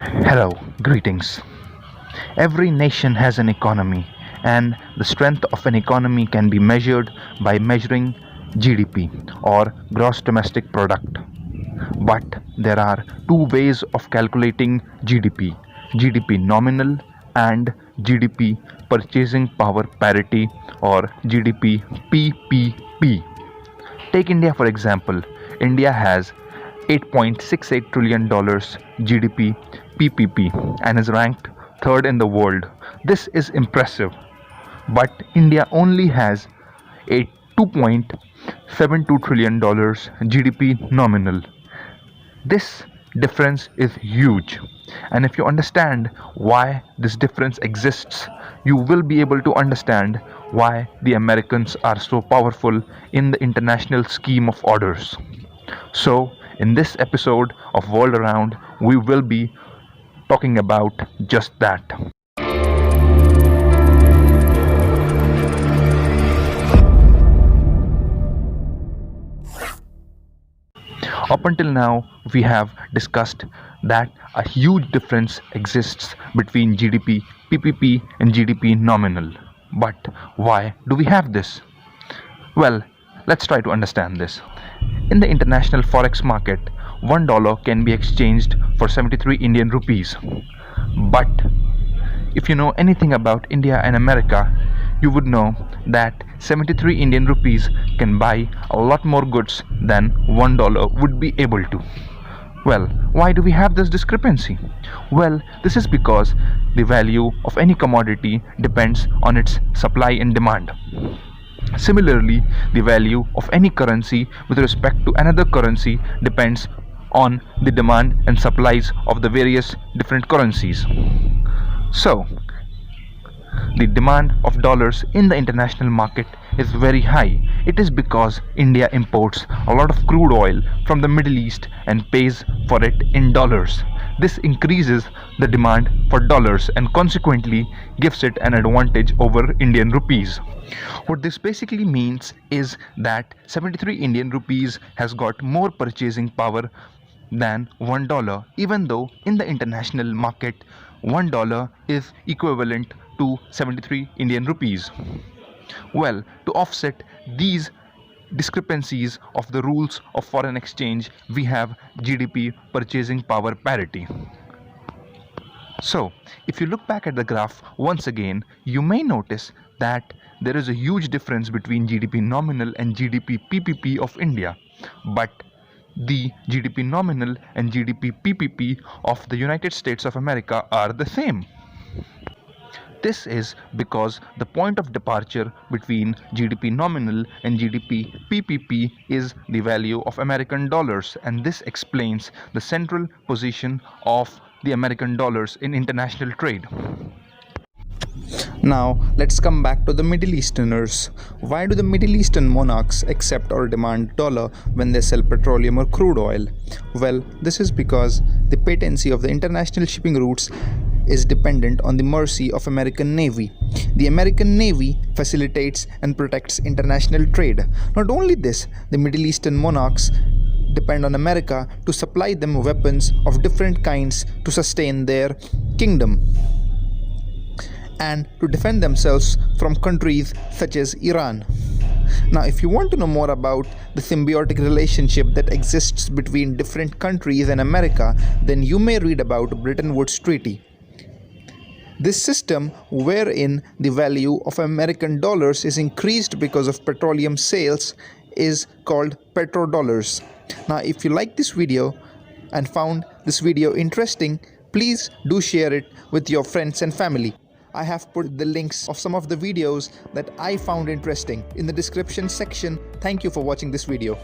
Hello, greetings. Every nation has an economy, and the strength of an economy can be measured by measuring GDP or gross domestic product. But there are two ways of calculating GDP nominal and GDP purchasing power parity or GDP PPP. Take India for example. India has $8.68 trillion GDP PPP and is ranked third in the world. This is impressive. But India only has a $2.72 trillion GDP nominal. This difference is huge. And if you understand why this difference exists, you will be able to understand why the Americans are so powerful in the international scheme of orders. So, in this episode of World Around, we will be talking about just that. Up until now, we have discussed that a huge difference exists between GDP PPP and GDP nominal. But why do we have this? Well, let's try to understand this. In the international forex market, $1 can be exchanged for 73 Indian rupees. But if you know anything about India and America, you would know that 73 Indian rupees can buy a lot more goods than $1 would be able to. Well, why do we have this discrepancy? Well, this is because the value of any commodity depends on its supply and demand. Similarly, the value of any currency with respect to another currency depends on the demand and supplies of the various different currencies. So, the demand of dollars in the international market is very high. It is because India imports a lot of crude oil from the Middle East and pays for it in dollars. This increases the demand for dollars and consequently gives it an advantage over Indian rupees. What this basically means is that 73 Indian rupees has got more purchasing power than $1, even though in the international market $1 is equivalent to 73 Indian rupees. Well, to offset these discrepancies of the rules of foreign exchange, we have GDP purchasing power parity. So, if you look back at the graph once again, you may notice that there is a huge difference between GDP nominal and GDP PPP of India. But the GDP nominal and GDP PPP of the United States of America are the same. This is because the point of departure between GDP nominal and GDP PPP is the value of American dollars, and this explains the central position of the American dollars in international trade. Now, let's come back to the Middle Easterners. Why do the Middle Eastern monarchs accept or demand dollar when they sell petroleum or crude oil? Well, this is because the patency of the international shipping routes is dependent on the mercy of American Navy. The American Navy facilitates and protects international trade. Not only this, the Middle Eastern monarchs depend on America to supply them weapons of different kinds to sustain their kingdom and to defend themselves from countries such as Iran. Now, if you want to know more about the symbiotic relationship that exists between different countries and America, then you may read about Bretton Woods Treaty. This system, wherein the value of American dollars is increased because of petroleum sales, is called petrodollars. Now, if you like this video and found this video interesting, please do share it with your friends and family. I have put the links of some of the videos that I found interesting in the description section. Thank you for watching this video.